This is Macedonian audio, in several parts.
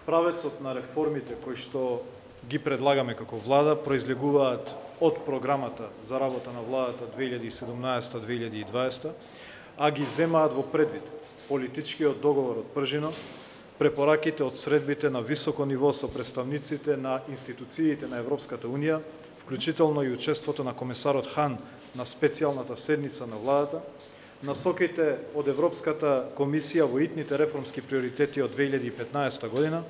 Правецот на реформите кои што ги предлагаме како влада произлегуваат од програмата за работа на владата 2017-2020, а ги земаат во предвид политичкиот договор од Пржино, препораките од средбите на високо ниво со представниците на институциите на Европската Унија, вклучително и учеството на комесарот Хан на специјалната седница на владата, насоките од Европската комисија во итните реформски приоритети од 2015 година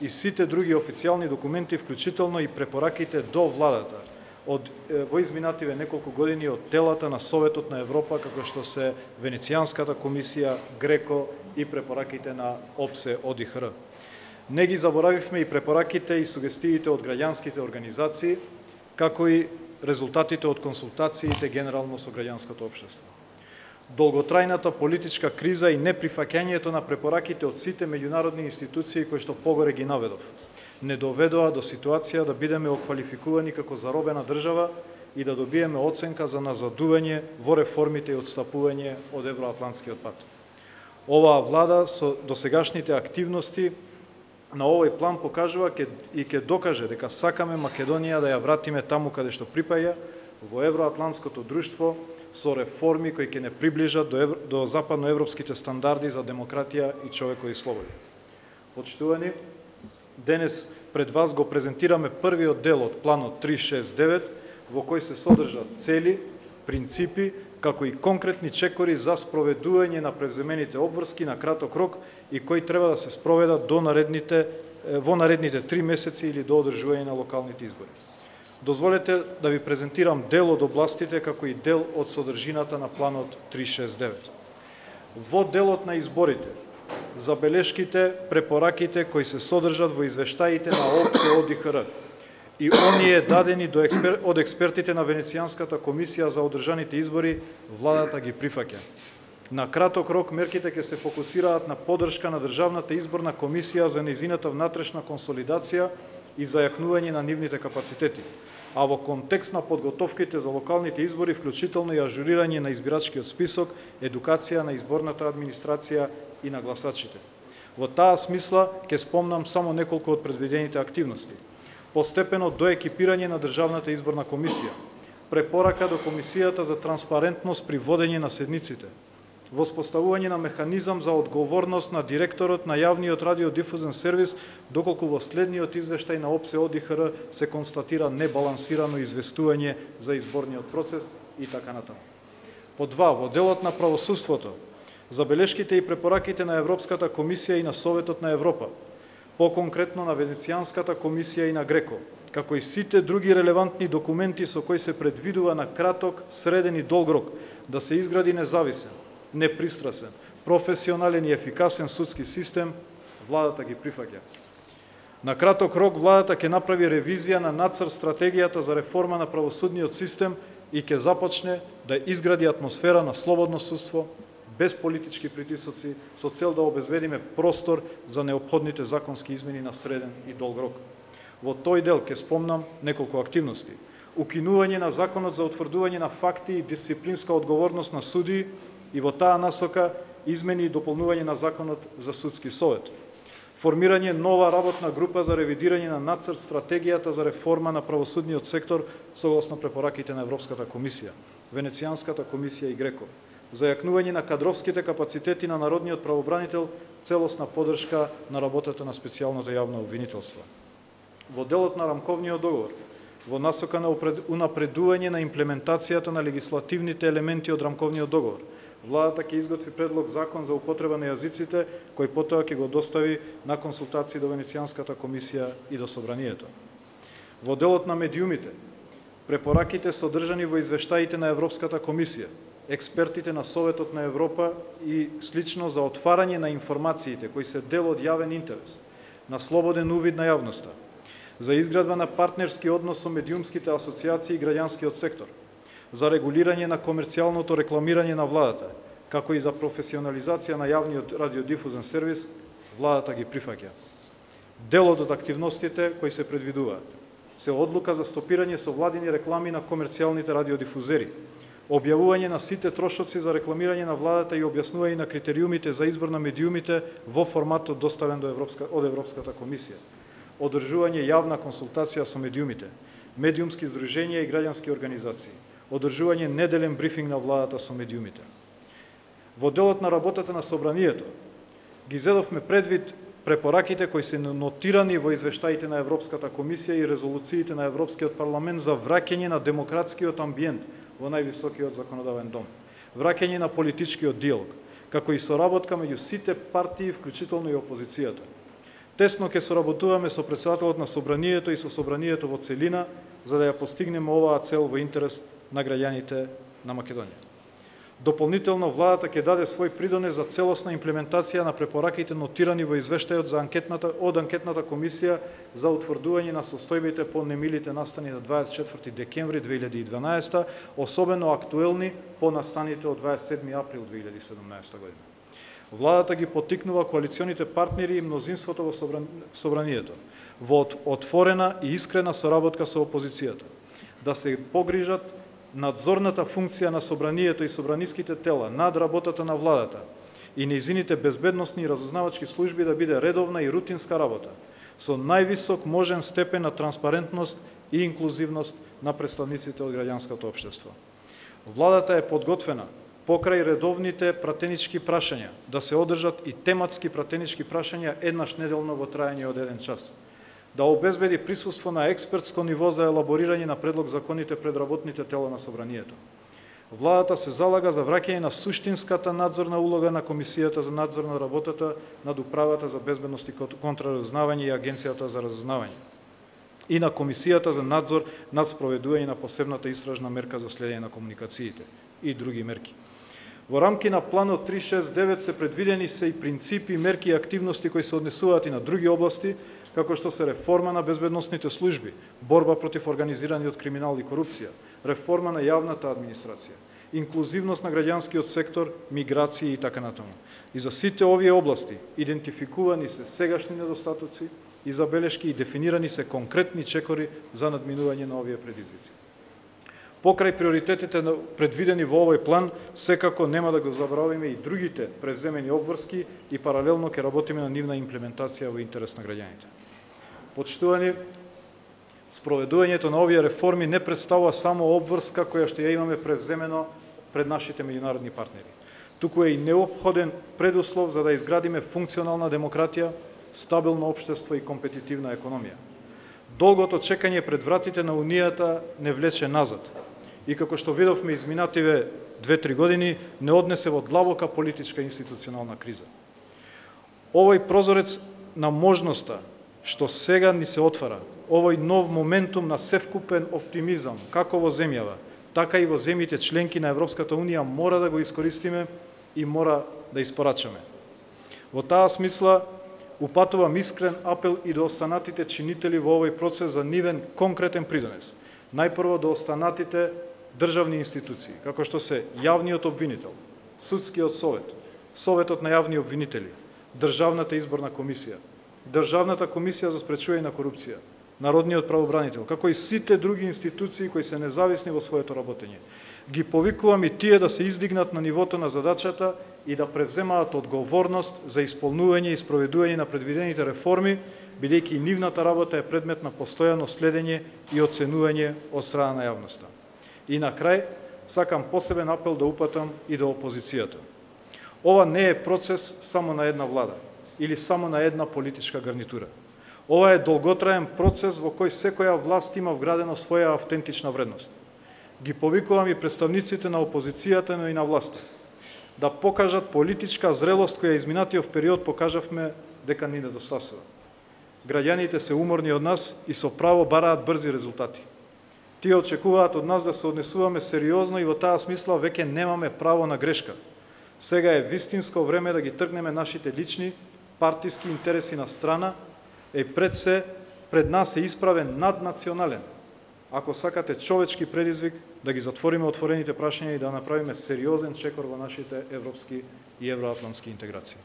и сите други официјални документи, вклучително и препораките до владата во изминативе неколку години од телата на Советот на Европа, како што се Венецијанската комисија, Греко и препораките на ОПСЕ ОДИХР. Не ги заборавивме и препораките и сугестиите од граѓанските организации, како и резултатите од консултациите генерално со граѓанското општество. Долготрајната политичка криза и неприфаќањето на препораките од сите меѓународни институции кои што погоре ги наведов, не доведоа до ситуација да бидеме оквалификувани како заробена држава и да добиеме оценка за назадување во реформите и отстапување од евроатлантскиот пат. Оваа влада со досегашните активности на овој план покажува и ќе докаже дека сакаме Македонија да ја вратиме таму каде што припаѓа, во евроатлантското друштво, со реформи кои ќе не приближат до западноевропските стандарди за демократија и човекови слободи. Почитувани, денес пред вас го презентираме првиот дел од планот 369, во кој се содржат цели, принципи, како и конкретни чекори за спроведување на превземените обврски на краток рок и кои треба да се спроведат во наредните 3 месеци или до одржување на локалните избори. Дозволете да ви презентирам дел од областите како и дел од содржината на планот 369. Во делот на изборите, забелешките, препораките кои се содржат во извештаите на ОПСЕ ОДИХР и оние дадени од експертите на Венецијанската комисија за одржаните избори, владата ги прифаќа. На краток рок мерките ќе се фокусираат на поддршка на Државната изборна комисија за нејзината внатрешна консолидација и зајакнување на нивните капацитети, а во контекст на подготовките за локалните избори, вклучително и ажурирање на избирачкиот список, едукација на изборната администрација и на гласачите. Во таа смисла ќе спомнам само неколку од предвидените активности. Постепено доекипирање на Државната изборна комисија, препорака до Комисијата за транспарентност при водење на седниците, воспоставување на механизам за одговорност на директорот на јавниот радиодифузен сервис, доколку во следниот извештај на ОПСЕ ОДИХР се констатира небалансирано известување за изборниот процес и така натаму. По 2. Во делот на правосудството, забелешките и препораките на Европската комисија и на Советот на Европа, по-конкретно на Венецијанската комисија и на Греко, како и сите други релевантни документи со кои се предвидува на краток, среден и долг рок да се изгради независен, непристрасен, професионален и ефикасен судски систем, владата ги прифаќа. На краток рок владата ќе направи ревизија на нацрт стратегијата за реформа на правосудниот систем и ќе започне да изгради атмосфера на слободно судство, без политички притисоци, со цел да обезбедиме простор за неопходните законски измени на среден и долг рок. Во тој дел ќе спомнам неколку активности. Укинување на законот за утврдување на факти и дисциплинска одговорност на судии и во таа насока измени и дополнување на законот за судски совет. Формирање нова работна група за ревидирање на нацрт стратегијата за реформа на правосудниот сектор согласно препораките на Европската комисија, Венецијанската комисија и Греко. Зајакнување на кадровските капацитети на народниот правобранител, целосна поддршка на работата на специјалното јавно обвинителство. Во делот на рамковниот договор, во насока на унапредување на имплементацијата на легислативните елементи од рамковниот договор, владата ќе изготви предлог закон за употреба на јазиците, кој потоа ќе го достави на консултации до Венецијанската комисија и до Собранието. Во делот на медиумите, препораките содржани во извештаите на Европската комисија, експертите на Советот на Европа и слично за отварање на информациите кои се дел од јавен интерес, на слободен увид на јавноста, за изградба на партнерски однос со медиумските асоциации и граѓанскиот сектор, за регулирање на комерцијалното рекламирање на владата, како и за професионализација на јавниот радиодифузен сервис, владата ги прифаќа. Делот од активностите кои се предвидуваат се одлука за стопирање со владини реклами на комерцијалните радиодифузери, објавување на сите трошоци за рекламирање на владата и објаснување на критериумите за избор на медиумите во форматот доставен од Европската комисија, одржување јавна консултација со медиумите, медиумски здруженија и граѓански организации, одржување неделен брифинг на владата со медиумите. Во делот на работата на собранието ги зедовме предвид препораките кои се нотирани во извештаите на Европската комисија и резолуциите на Европскиот парламент за враќање на демократскиот амбиент во највисокиот законодавен дом, враќање на политичкиот диалог, како и соработка меѓу сите партии, вклучително и опозицијата. Тесно ќе соработуваме со претседателот на собранието и со собранието во целина, за да ја постигнеме оваа цел во интерес на граѓаните на Македонија. Дополнително, владата ќе даде свој придонес за целосна имплементација на препораките нотирани во извештајот од анкетната комисија за утврдување на состојбите по немилите настани на 24 декември 2012, особено актуелни по настаните од 27 април 2017 година. Владата ги поттикнува коалиционите партнери и мнозинството во собранието во отворена и искрена соработка со опозицијата, да се погрижат надзорната функција на собранието и собраниските тела над работата на владата и нејзините безбедносни и разузнавачки служби да биде редовна и рутинска работа, со највисок можен степен на транспарентност и инклузивност на представниците од граѓанското општество. Владата е подготвена покрај редовните пратенички прашања да се одржат и тематски пратенички прашања еднаш неделно во трајање од 1 час, да обезбеди присуство на експертско ниво за елаборирање на предлог законите пред работните тела на собранието. Владата се залага за враќање на суштинската надзорна улога на Комисијата за надзор на работата над Управата за безбедност и контраразузнавање и Агенцијата за разузнавање и на Комисијата за надзор над спроведување на посебната истражна мерка за следење на комуникациите и други мерки. Во рамки на планот 369 се предвидени се и принципи, мерки и активности кои се однесуваат и на други области, како што се реформа на безбедносните служби, борба против организираниот криминал и корупција, реформа на јавната администрација, инклузивност на граѓанскиот сектор, миграција и така натаму. И за сите овие области идентификувани се сегашни недостатоци и забелешки и дефинирани се конкретни чекори за надминување на овие предизвици. Покрај приоритетите предвидени во овој план, секако нема да го забравиме и другите превземени обврски и паралелно ќе работиме на нивна имплементација во интерес на граѓаните. Почитувани, спроведувањето на овие реформи не представува само обврска која што ја имаме превземено пред нашите меѓународни партнери. Туку е и неопходен предуслов за да изградиме функционална демократија, стабилно општество и компетитивна економија. Долгото чекање пред вратите на Унијата не влече назад и како што видовме изминативе 2-3 години, не однесе во длабока политичка и институционална криза. Овој прозорец на можноста што сега ни се отвара, овој нов моментум на севкупен оптимизам, како во земјава, така и во земјите членки на Европската Унија, мора да го искористиме и мора да испорачаме. Во таа смисла, упатувам искрен апел и до останатите чинители во овој процес за нивен конкретен придонес. Најпрво до останатите државни институции, како што се јавниот обвинител, судскиот совет, советот на јавни обвинители, Државната изборна комисија, Државната комисија за спречување на корупција, Народниот правобранител, како и сите други институции кои се независни во своето работење. Ги повикувам и тие да се издигнат на нивото на задачата и да превземаат одговорност за исполнување и спроведување на предвидените реформи, бидејќи нивната работа е предмет на постојано следење и оценување од страна на јавноста. И на крај, сакам посебен апел да упатам и до опозицијата. Ова не е процес само на една влада или само на една политичка гарнитура. Ова е долготраен процес во кој секоја власт има вградено своја автентична вредност. Ги повикувам и представниците на опозицијата, но и на власта, да покажат политичка зрелост која изминатиот период покажавме дека ни недостасува. Граѓаните се уморни од нас и со право бараат брзи резултати. Тие очекуваат од нас да се однесуваме сериозно и во таа смисла веќе немаме право на грешка. Сега е вистинско време да ги тргнеме нашите лични, партиски интереси на страна, пред нас е исправен наднационален, ако сакате човечки предизвик, да ги затвориме отворените прашања и да направиме сериозен чекор во нашите европски и евроатлантски интеграции.